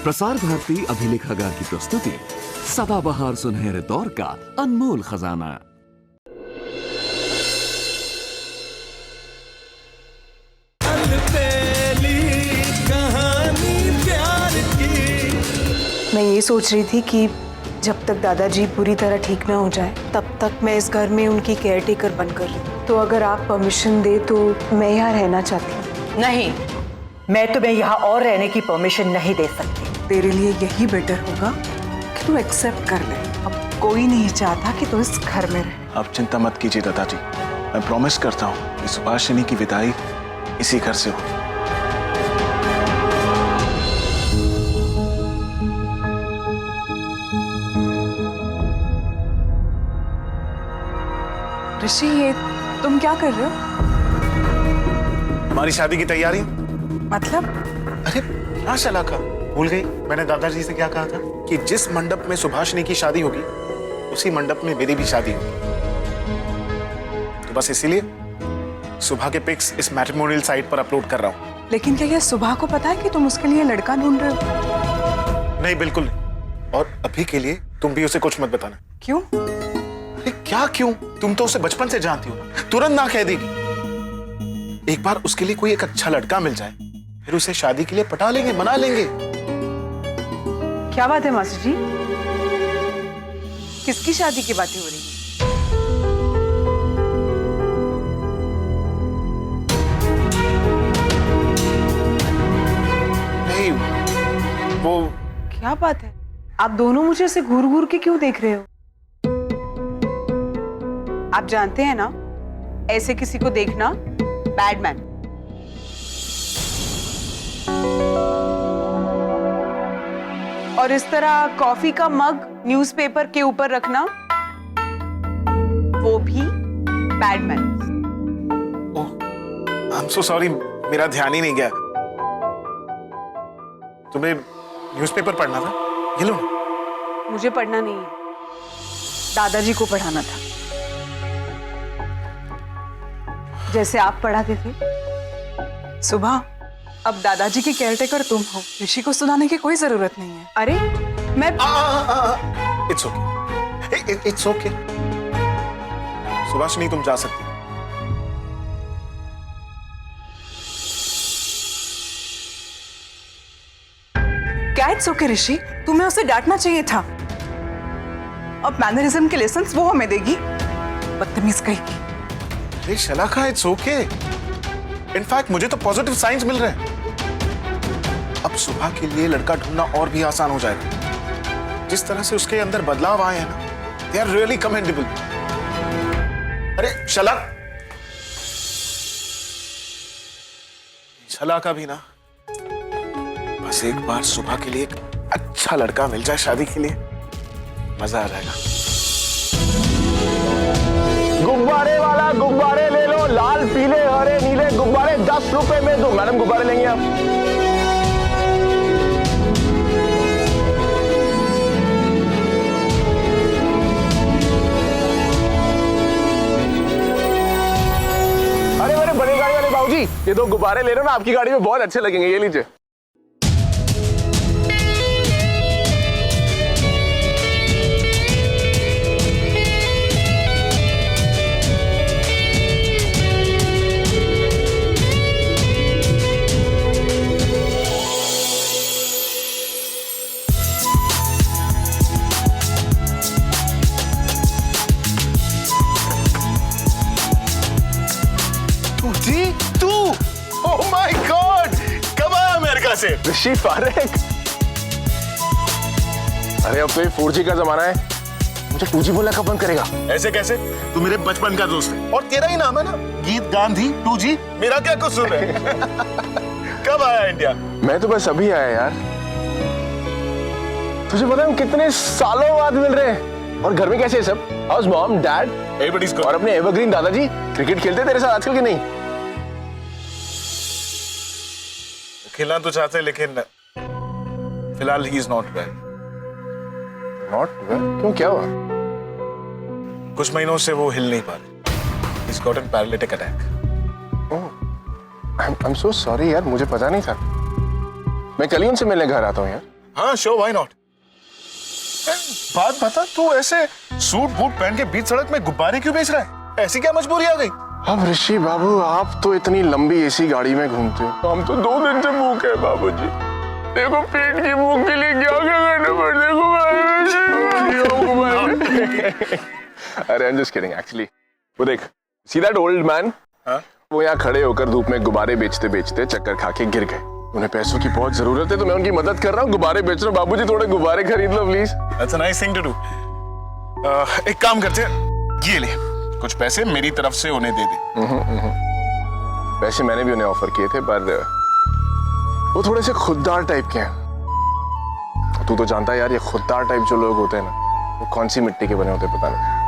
प्रसार भारती अभिलेखागार की प्रस्तुति सदाबहार सुनहरे दौर का अनमोल खजाना। मैं ये सोच रही थी कि जब तक दादाजी पूरी तरह ठीक ना हो जाए तब तक मैं इस घर में उनकी केयरटेकर बनकर रहूं। तो अगर आप परमिशन दे तो मैं यहाँ रहना चाहती हूँ। नहीं, मैं तुम्हें यहाँ और रहने की परमिशन नहीं दे सकती। तेरे लिए यही बेटर होगा कि तू एक्सेप्ट कर ले। अब कोई नहीं चाहता कि तू इस घर में रहे। आप चिंता मत कीजिए दादाजी, मैं प्रॉमिस करता हूँ कि सुभाषिनी की विदाई इसी घर से होगी। ऋषि, ये तुम क्या कर रहे हो? हमारी शादी की तैयारी। मतलब? अरे क्या शलाका, भूल गई मैंने दादाजी से क्या कहा था कि जिस मंडप में सुभाषिनी की शादी होगी उसी मंडप में मेरी भी शादी होगी। तो बस इसीलिए सुबह के पिक्स इस मैट्रिमोनियल साइट पर अपलोड कर रहा हूँ। लेकिन क्या ये सुबह को पता है कि तुम उसके लिए लड़का ढूंढ रहे हो? नहीं, बिल्कुल नहीं। और अभी के लिए तुम भी उसे कुछ मत बताना। क्यों? अरे क्या क्यों? तुम तो उसे बचपन से जानती हो, तुरंत ना कह देगी। एक बार उसके लिए कोई एक अच्छा लड़का मिल जाए, फिर उसे शादी के लिए पटा लेंगे, मना लेंगे। क्या बात है मासी जी? किसकी शादी की बातें हो रही हैं? नहीं, वो क्या बात है? आप दोनों मुझे ऐसे घूर घूर के क्यों देख रहे हो? आप जानते हैं ना, ऐसे किसी को देखना बैडमैन। और इस तरह कॉफी का मग न्यूज़पेपर के ऊपर रखना, वो भी badman. Oh, I am so sorry, मेरा ध्यान ही नहीं गया। तुम्हें न्यूज़पेपर पढ़ना था? ये लो। मुझे पढ़ना नहीं है, दादाजी को पढ़ाना था, जैसे आप पढ़ाते थे। सुबह, अब दादाजी की केयरटेकर तुम हो, ऋषि को सुनाने की कोई जरूरत नहीं है। अरे मैं it's okay, it's okay. Subhashini, तुम जा सकती हो। क्या इट्स ओके ऋषि? तुम्हें उसे डांटना चाहिए था। अब मैनरिज्म के लेसन्स वो हमें देगी, बदतमीज कहेगी। अरे शलाका, इट्स ओके। इनफैक्ट मुझे तो पॉजिटिव साइंस मिल रहे हैं। अब सुबह के लिए लड़का ढूंढना और भी आसान हो जाएगा। जिस तरह से उसके अंदर बदलाव आए हैं ना, दे आर रियली कमेंडेबल। अरे शलाका भी ना, बस एक बार सुबह के लिए एक अच्छा लड़का मिल जाए शादी के लिए, मजा आ जाएगा। गुब्बारे वाला गुब्बारे ले लो, लाल पीले हरे नीले गुब्बारे 10 रुपए में दो। मैडम, गुब्बारे लेंगे आप? अरे अरे, बड़ी गाड़ी वाले बाबूजी, ये 2 गुब्बारे ले रहे हो ना, आपकी गाड़ी में बहुत अच्छे लगेंगे, ये लीजिए। तू, ओह माय गॉड, कब आया अमेरिका से? ऋषि फारेक। अरे अब तो ये 4G का जमाना है, मुझे 2G बोलना कब बंद करेगा? ऐसे कैसे? तू मेरे बचपन का दोस्त है और तेरा ही नाम है ना, गीत गांधी 2G। मेरा क्या कसूर है? कब आया इंडिया? मैं तो बस अभी आया यार। तुझे पता है हम कितने सालों बाद मिल रहे हैं? और घर में कैसे है सब? House mom, dad, everybody's good. और अपने एवरग्रीन दादाजी क्रिकेट खेलते तेरे साथ आजकल कि नहीं? खेलना तो चाहते हैं, लेकिन फिलहाल he is not well. Not well? क्यों, क्या हुआ? कुछ महीनों से वो हिल नहीं पा रहे। He's got a paralytic attack. I'm so sorry यार, मुझे पता नहीं था। मैं कल ही उनसे मिलने घर आता हूँ यार। हाँ शो, व्हाई नॉट। बात बता, तू ऐसे सूट बूट पहन के बीच सड़क में गुब्बारे क्यों बेच रहा है? ऐसी क्या मजबूरी आ गई? अब ऋषि बाबू, आप तो इतनी लंबी एसी गाड़ी में घूमते हो, हम तो 2 दिन से भूखे हैं बाबूजी। देखो पेट की भूख के लिए क्या क्या करना पड़ता है। अरे I'm just kidding actually। वो देख, see that old man? वो यहाँ खड़े होकर धूप में गुब्बारे बेचते बेचते चक्कर खा के गिर गए। उन्हें पैसों की बहुत जरूरत है तो मैं उनकी मदद कर रहा हूँ, गुब्बारे बेच रहा हूँ। बाबूजी थोड़े गुब्बारे खरीद लो please. That's a nice thing to do। एक काम करते हैं, ये ले कुछ पैसे मेरी तरफ से उन्हें दे दे। पैसे मैंने भी उन्हें ऑफर किए थे, पर वो थोड़े से खुददार टाइप के हैं। तू तो जानता है यार, ये खुददार टाइप जो लोग होते हैं ना, वो कौन सी मिट्टी के बने होते हैं पता नहीं।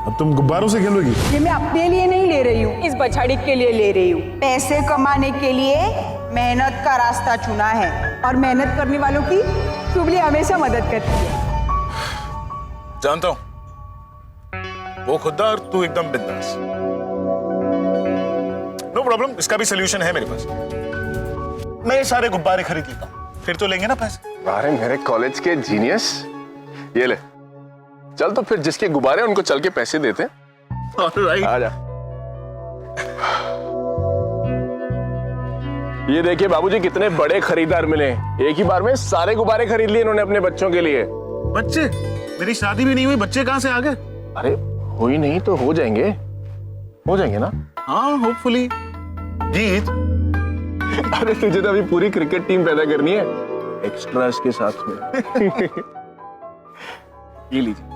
अब तुम गुब्बारों से खेलोगी? ये मैं अपने लिए नहीं ले रही हूँ, इस बछड़ी के लिए ले रही हूँ। पैसे कमाने के लिए मेहनत का रास्ता चुना है और मेहनत करने वालों की चुगली हमेशा मदद करती है। जानता हूँ, वो खुददार, तू एकदम बिंदास। नो प्रॉब्लम, इसका भी सोल्यूशन है मेरे पास। मैं ये सारे गुब्बारे खरीद लेता हूँ, फिर तो लेंगे ना पैसे। अरे मेरे कॉलेज के जीनियस, ये ले। चल तो फिर जिसके गुब्बारे उनको चल के पैसे देते हैं। Alright। आजा। ये देखिए बाबूजी, कितने बड़े खरीदार मिले। एक ही बार में सारे गुब्बारे खरीद लिए इन्होंने अपने बच्चों के लिए। बच्चे? मेरी शादी भी नहीं हुई, बच्चे कहाँ से आ गए? अरे हुई नहीं तो हो जाएंगे ना। हाँ होपफुली। जीत। अरे तुझे तो अभी पूरी क्रिकेट टीम पैदा करनी है, एक्स्ट्रास के साथ में। ये लीजिए।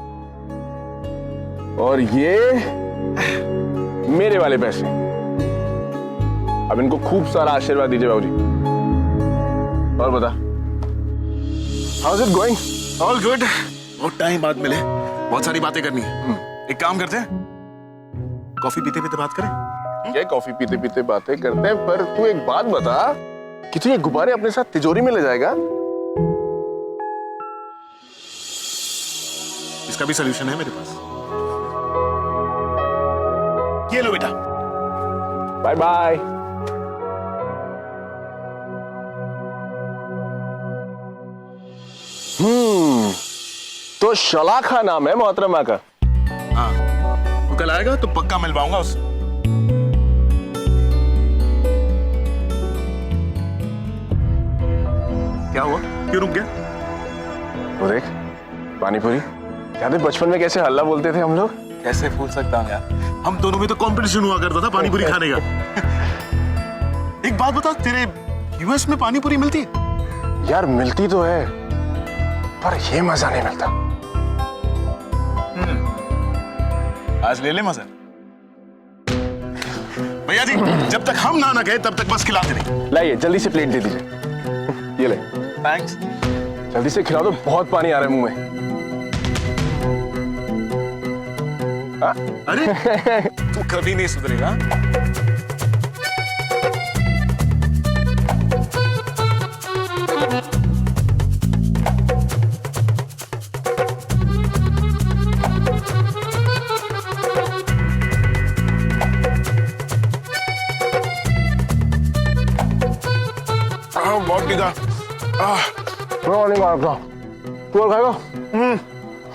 और ये मेरे वाले पैसे। अब इनको खूब सारा आशीर्वाद दीजिए बाबूजी। और बता, how is it going? All good. बहुत टाइम बाद मिले, बहुत सारी बातें करनी है। एक काम करते हैं, कॉफी पीते पीते बात करें। क्या कॉफी पीते पीते बातें करते हैं, पर तू एक बात बता कि तू ये गुब्बारे अपने साथ तिजोरी में ले जाएगा? इसका भी सोल्यूशन है मेरे पास। ये लो बेटा। Bye bye. तो शलाखा नाम है मोहतरमा का। हाँ, वो कल आएगा तो पक्का मिलवाऊंगा उससे। क्या हुआ, क्यों रुक गया? वो देख, पानीपुरी। याद है बचपन में कैसे हल्ला बोलते थे हम लोग? कैसे भूल सकता हूँ यार, हम दोनों में तो कंपटीशन हुआ करता था पानीपुरी खाने का। एक बात बता, तेरे यूएस में पानीपुरी मिलती है? यार मिलती तो है, पर ये मजा नहीं मिलता। आज ले ले मजा। भैया जी, जब तक हम ना गए तब तक बस खिलाते नहीं। लाइए जल्दी से प्लेट दे दीजिए। ये ले। थैंक्स। जल्दी से खिला दो, बहुत पानी आ रहा है मुंह में। अरे तू कभी नहीं सुधरेगा। बहुत टीका। नहीं मारता। तू और खाएगा?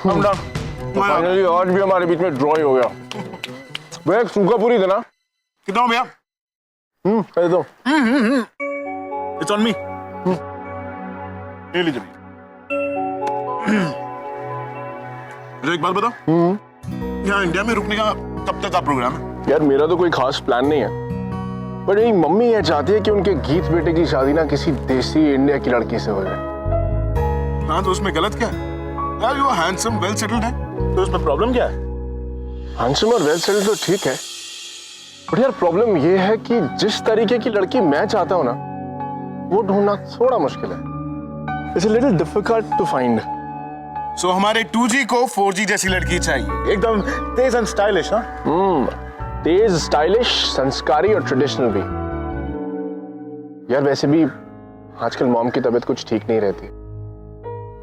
हम डन। फाइनली आज भी हमारे बीच में ड्रॉ हो गया। भैया एक सूखा पूरी देना। कितना हो भैया? दे दो। It's on me. ले लीजिए। मुझे एक बात बताओ, यहाँ इंडिया में रुकने का कब तक का प्रोग्राम है? यार मेरा तो कोई खास प्लान नहीं है, पर मेरी मम्मी ये चाहती है कि उनके गीत बेटे की शादी ना किसी देसी इंडिया की लड़की से हो जाए। हाँ तो उसमें गलत क्या है? यार वो हैंडसम वेल सेटल्ड है, तो उसमें प्रॉब्लम क्या है? हैंडसम और वेल सेटल्ड तो ठीक है, बट यार प्रॉब्लम ये है कि जिस तरीके की लड़की मैं चाहता हूँ ना, वो ढूंढना थोड़ा मुश्किल है। It's a little difficult to find. So हमारे 2G को 4G जैसी लड़की चाहिए, एकदम तेज एंड स्टाइलिश। हाँ तेज, स्टाइलिश, संस्कारी और ट्रेडिशनल भी। यार वैसे भी आजकल मॉम की तबीयत कुछ ठीक नहीं रहती,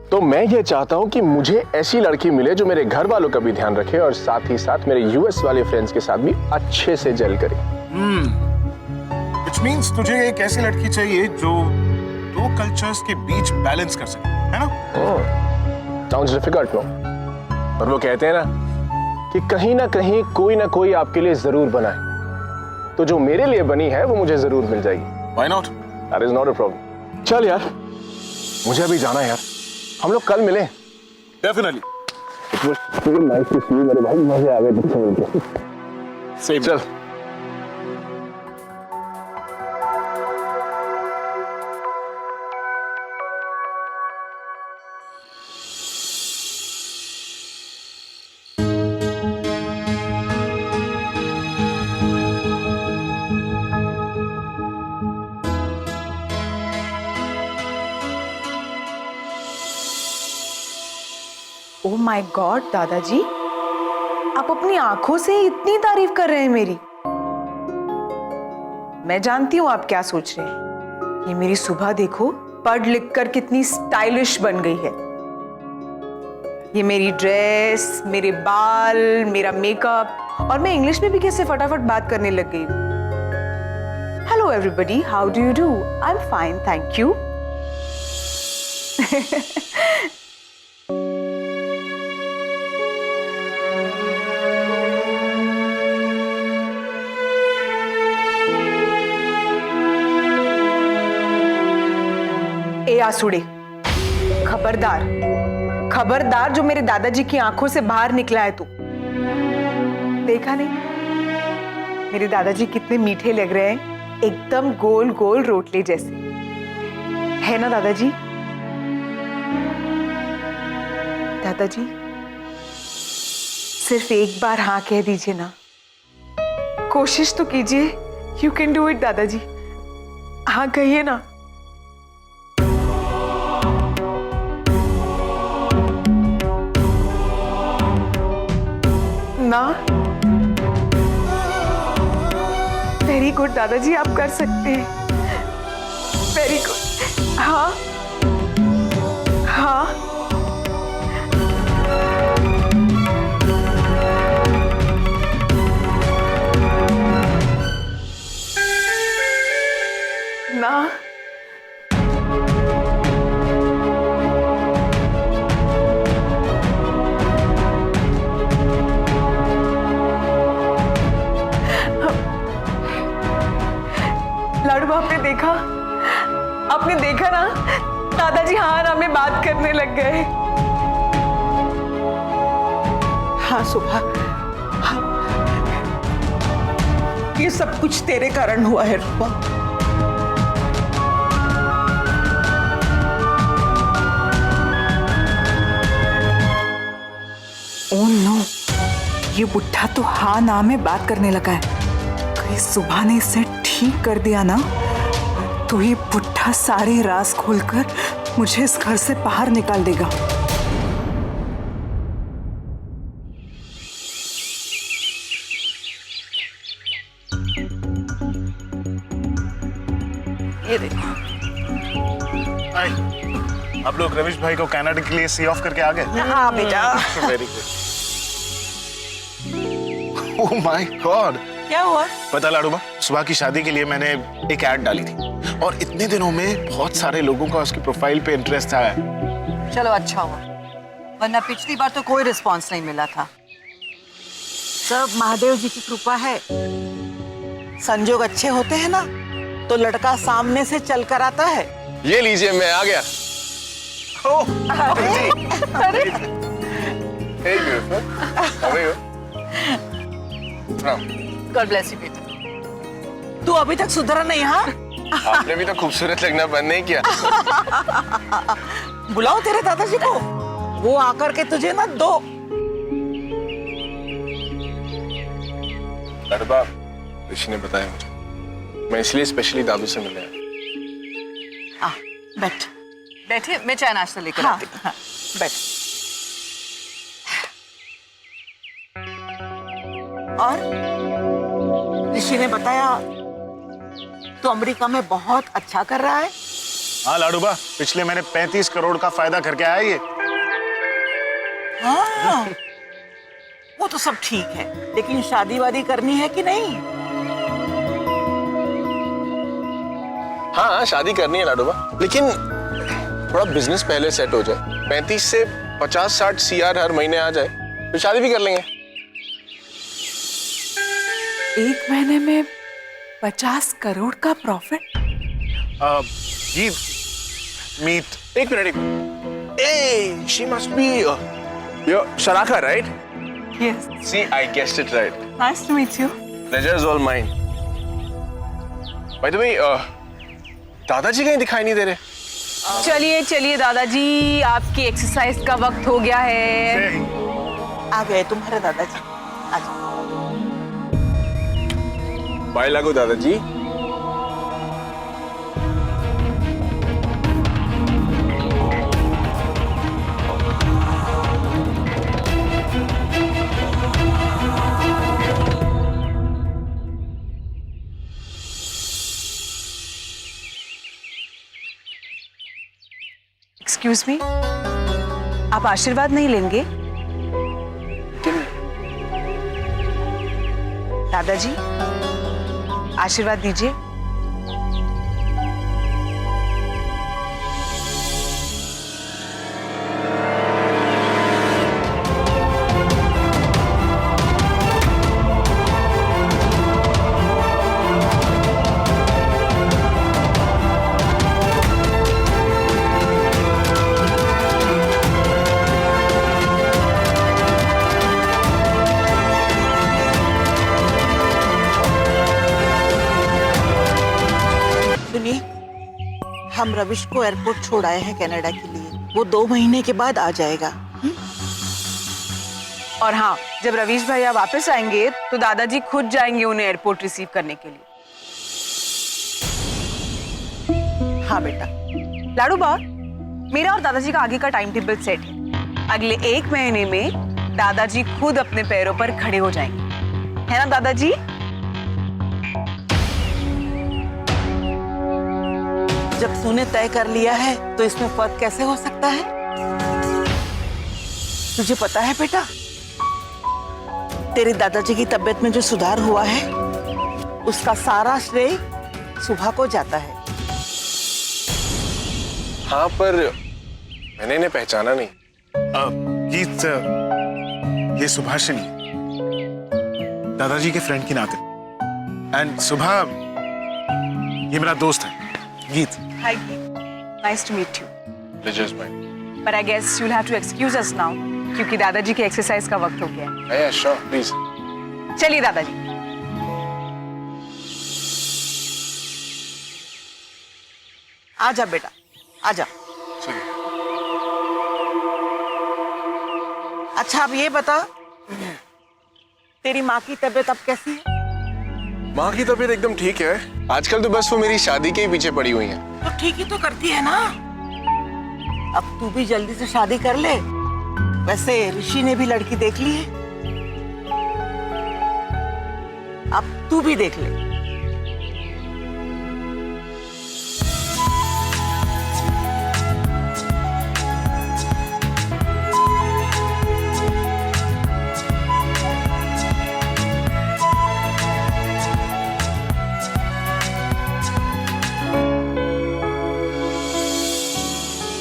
तो मैं ये चाहता हूं कि मुझे ऐसी लड़की मिले जो मेरे घर वालों का भी ध्यान रखे और साथ ही साथ मेरे यूएस वाले फ्रेंड्स के साथ भी अच्छे से जेल करे। Which means तुझे एक ऐसी लड़की चाहिए जो दो कल्चर्स के बीच बैलेंस कर सके, है ना? Sounds difficult, no? पर वो कहते हैं ना कि कहीं ना कहीं कोई ना कोई आपके लिए जरूर बना है, तो जो मेरे लिए बनी है वो मुझे जरूर मिल जाएगी। Why not? That is not a problem. चल यार, मुझे अभी जाना है यार, हम लोग कल मिलें। Definitely. It was so nice to see you, मेरे भाई, मजे आ गए तुमसे मिलके। Same. चल। ओह माय गॉड दादाजी, आप अपनी आंखों से इतनी तारीफ कर रहे हैं मेरी। मैं जानती हूं आप क्या सोच रहे हैं। ये मेरी सुबह देखो, पढ़ लिख कर कितनी स्टाइलिश बन गई है। ये मेरी ड्रेस, मेरे बाल, मेरा मेकअप, और मैं इंग्लिश में भी कैसे फटाफट बात करने लग गई हूं। Hello everybody, how do you do? I am fine, thank you. ए आसुड़े, खबरदार, खबरदार, जो मेरे दादाजी की आंखों से बाहर निकला है तू। देखा नहीं मेरे दादाजी कितने मीठे लग रहे हैं, एकदम गोल गोल रोटले जैसे, है ना दादाजी? दादाजी सिर्फ एक बार हाँ कह दीजिए ना, कोशिश तो कीजिए। यू कैन डू इट दादाजी, हाँ कहिए ना। ना, वेरी गुड दादाजी, आप कर सकते हैं, वेरी गुड। हाँ हाँ, ना, लाडू, आपने देखा ना, दादाजी हाँ ना में बात करने लग गए। हाँ सुबह, हाँ, ये सब कुछ तेरे कारण हुआ है रूपा। ओह नो, ये बुढ़ा तो हाँ ना में बात करने लगा है। कहीं सुबह ने इसे ठीक कर दिया ना, तो ये बुढ़ा सारे राज खोलकर मुझे इस घर से बाहर निकाल देगा। ये देखो, आप लोग रविश भाई को कनाडा के लिए सी ऑफ करके आ गए? हाँ बेटा। Very good. Oh my God, क्या हुआ? पता लाडूबा, सुबह की शादी के लिए मैंने एक ऐड डाली थी और इतने दिनों में बहुत सारे लोगों का उसकी प्रोफाइल पे इंटरेस्ट आया है। चलो अच्छा हुआ, वरना पिछली बार तो कोई रिस्पांस नहीं मिला था। सब महादेव जी की कृपा है। संजोग अच्छे होते हैं ना, तो लड़का सामने से चल कर आता है। ये लीजिए, मैं आ गया। Hey beautiful, how are you? God bless you बेटा। तू अभी तक सुधरा नहीं? हाँ, आपने भी तो खूबसूरत लगना बंद नहीं किया। बुलाओ तेरे दादाजी को, वो आकर के तुझे ना दो। लाडूबा, ऋषि ने बताया मुझे, मैं इसलिए स्पेशली दादू से मिलने आया। बैठ, बैठिए, मैं चाय नाश्ता लेकर आती हूँ। हाँ, बैठ। और ऋषि ने बताया तो अमेरिका में बहुत अच्छा कर रहा है। हाँ लाडूबा, पिछले महीने 35 करोड़ का फायदा करके आया ये। हाँ, वो तो सब ठीक है, लेकिन शादी वादी करनी है कि नहीं? हाँ शादी करनी है लाडोबा, लेकिन थोड़ा बिजनेस पहले सेट हो जाए, 35 से 50-60 CR हर महीने आ जाए तो शादी भी कर लेंगे। एक महीने में 50 करोड़ का प्रॉफिट? ये मीट। एक minute. A, she must be your Sharaka, right? Yes. See, I guessed it right. Nice to meet you. Pleasure is all mine. By the way, दादाजी कहीं दिखाई नहीं दे रहे। चलिए चलिए दादाजी, आपकी एक्सरसाइज का वक्त हो गया है। आ गए तुम्हारे दादाजी। आ जाओ। बाय लागो दादाजी। एक्सक्यूज मी, आप आशीर्वाद नहीं लेंगे? दादाजी आशीर्वाद दीजिए। सुनिए, हम रविश को एयरपोर्ट छोड़ आए हैं कनाडा के लिए। वो 2 महीने के बाद आ जाएगा। और हाँ, जब रवीश भैया वापस आएंगे तो दादाजी खुद जाएंगे उन्हें एयरपोर्ट रिसीव करने के लिए। हाँ बेटा। लाडूबा, मेरा और दादाजी का आगे का टाइम टेबल सेट है। अगले 1 महीने में दादाजी खुद अपने पैरों पर खड़े हो जाएंगे, है ना दादाजी? जब तूने तय कर लिया है तो इसमें फर्क कैसे हो सकता है? तुझे पता है बेटा, तेरे दादाजी की तबीयत में जो सुधार हुआ है उसका सारा श्रेय सुभा को जाता है। हाँ, पर मैंने इन्हें पहचाना नहीं। गीत, ये सुभाषिनी, दादाजी के फ्रेंड की नाते। एंड सुभा, ये मेरा दोस्त है गीत। Hi, nice to meet you. Pleasure is mine. But I guess you'll have to excuse us now, क्योंकि दादाजी की एक्सरसाइज का वक्त हो गया है। Yeah, sure, please. चलिए दादाजी। आ जा बेटा, आ जा। अच्छा, अब ये बता, तेरी माँ की तबीयत अब कैसी है? माँ की तबीयत एकदम ठीक है। आजकल तो बस वो मेरी शादी के ही पीछे पड़ी हुई है। तो ठीक ही तो करती है ना। अब तू भी जल्दी से शादी कर ले। वैसे ऋषि ने भी लड़की देख ली है, अब तू भी देख ले।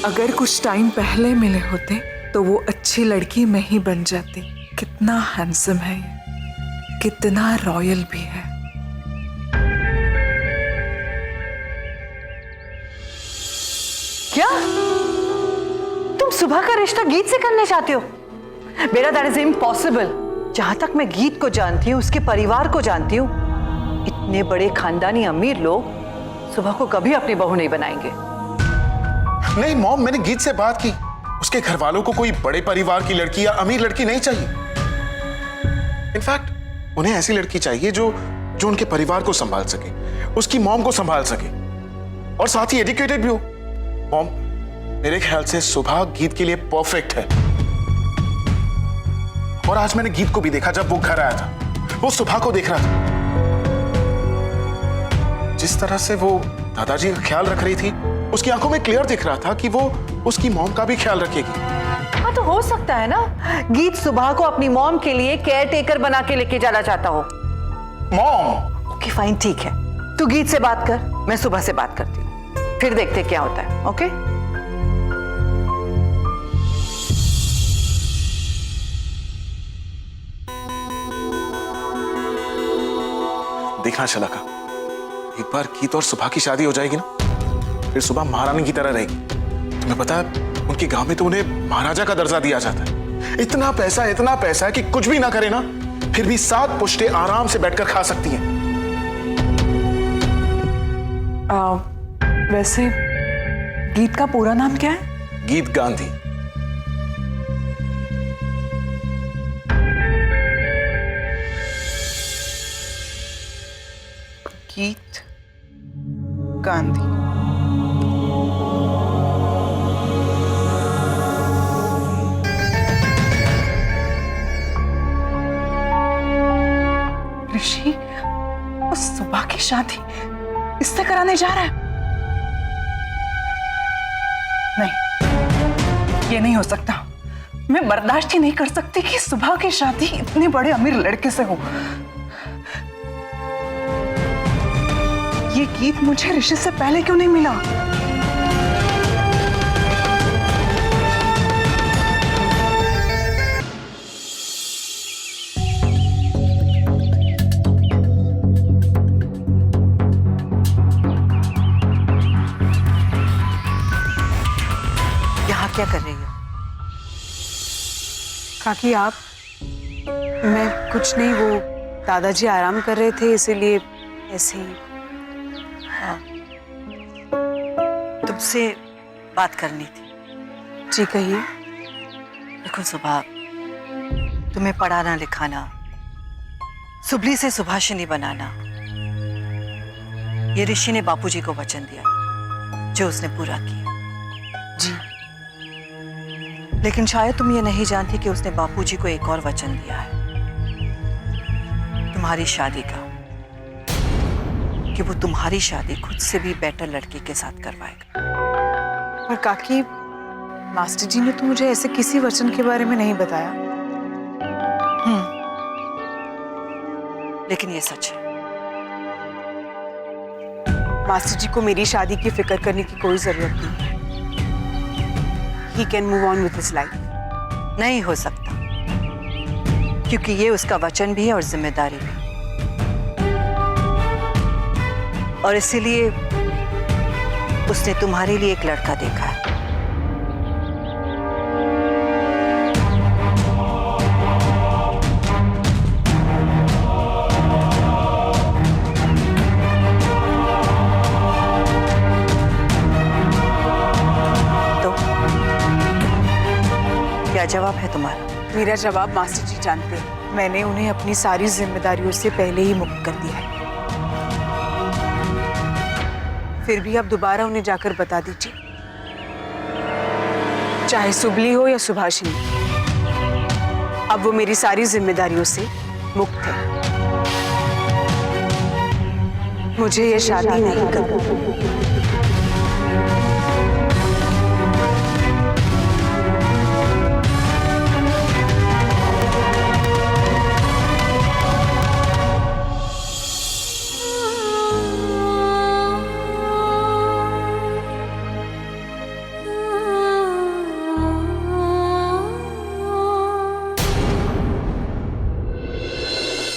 अगर कुछ टाइम पहले मिले होते तो वो अच्छी लड़की में ही बन जाती। कितना हैंडसम है ये, कितना रॉयल भी है। क्या तुम सुबह का रिश्ता गीत से करने चाहते हो? बेटा, दैट इज इम्पॉसिबल। जहां तक मैं गीत को जानती हूँ, उसके परिवार को जानती हूँ, इतने बड़े खानदानी अमीर लोग सुबह को कभी अपनी बहू नहीं बनाएंगे। नहीं मॉम, मैंने गीत से बात की। उसके घर वालों को कोई बड़े परिवार की लड़की या अमीर लड़की नहीं चाहिए। इनफैक्ट उन्हें ऐसी लड़की चाहिए जो उनके परिवार को संभाल सके, उसकी मॉम को संभाल सके और साथ ही एजुकेटेड भी हो। मॉम, मेरे ख्याल से सुबह गीत के लिए परफेक्ट है। और आज मैंने गीत को भी देखा जब वो घर आया था। वो सुबह को देख रहा था। जिस तरह से वो दादाजी का ख्याल रख रही थी, उसकी आंखों में क्लियर दिख रहा था कि वो उसकी मॉम का भी ख्याल रखेगी। हाँ, तो हो सकता है ना गीत सुबह को अपनी मॉम के लिए केयर टेकर बना के लेके जाना चाहता हो। मॉम, ओके फाइन, ठीक है, तू गीत से बात कर, मैं सुबह से बात करती हूँ, फिर देखते क्या होता है। ओके? देखना शलाका, एक बार गीत और सुबह की शादी हो जाएगी ना, फिर सुबह महारानी की तरह रहेगी। तुम्हें पता है उनके गांव में तो उन्हें महाराजा का दर्जा दिया जाता है। इतना पैसा है कि कुछ भी ना करे ना, फिर भी 7 पुश्ते आराम से बैठकर खा सकती हैं। वैसे गीत का पूरा नाम क्या है? गीत गांधी। गीत गांधी। ऋषि उस सुबह की शादी इससे कराने जा रहा है? नहीं, ये नहीं हो सकता। मैं बर्दाश्त ही नहीं कर सकती कि सुबह की शादी इतने बड़े अमीर लड़के से हो। ये गीत मुझे ऋषि से पहले क्यों नहीं मिला? यहाँ क्या कर रही हो? काकी आप? मैं कुछ नहीं, वो दादाजी आराम कर रहे थे इसीलिए ऐसे ही। तुमसे बात करनी थी। जी कहिए। देखो सुबह, तुम्हें पढ़ाना लिखाना, सुबली से सुभाषिनी बनाना, ये ऋषि ने बापूजी को वचन दिया जो उसने पूरा किया। जी। लेकिन शायद तुम ये नहीं जानती कि उसने बापूजी को एक और वचन दिया है, तुम्हारी शादी का, कि वो तुम्हारी शादी खुद से भी बेटर लड़के के साथ करवाएगा। पर काकी, मास्टर जी ने तो मुझे ऐसे किसी वचन के बारे में नहीं बताया। लेकिन ये सच है। मास्टर जी को मेरी शादी की फिक्र करने की कोई जरूरत नहीं। He can move on with his life. नहीं हो सकता, क्योंकि ये उसका वचन भी है और जिम्मेदारी भी, और इसीलिए उसने तुम्हारे लिए एक लड़का देखा है। क्या जवाब है तुम्हारा? मेरा जवाब मास्टर जी जानते हैं। मैंने उन्हें अपनी सारी जिम्मेदारियों से पहले ही मुक्त कर दिया है। फिर भी आप दोबारा उन्हें जाकर बता दीजिए, चाहे सुबली हो या सुभाषिनी, अब वो मेरी सारी जिम्मेदारियों से मुक्त है। मुझे ये शादी नहीं करनी।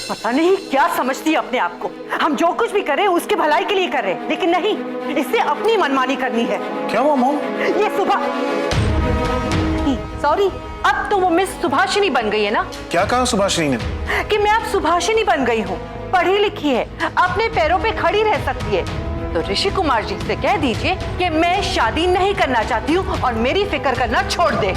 पता नहीं क्या समझती है अपने आप को। हम जो कुछ भी करें उसकी भलाई के लिए कर रहे हैं, लेकिन नहीं, इससे अपनी मनमानी करनी है। क्या हुआ मॉम? ये सुबह, सॉरी, अब तो वो मिस सुभाषिनी बन गई है ना। क्या कहा सुभाषिनी ने? कि मैं अब सुभाषिनी बन गई हूँ, पढ़ी लिखी है, अपने पैरों पे खड़ी रह सकती है। तो ऋषि कुमार जी से कह दीजिए कि मैं शादी नहीं करना चाहती हूँ और मेरी फिक्र करना छोड़ दे।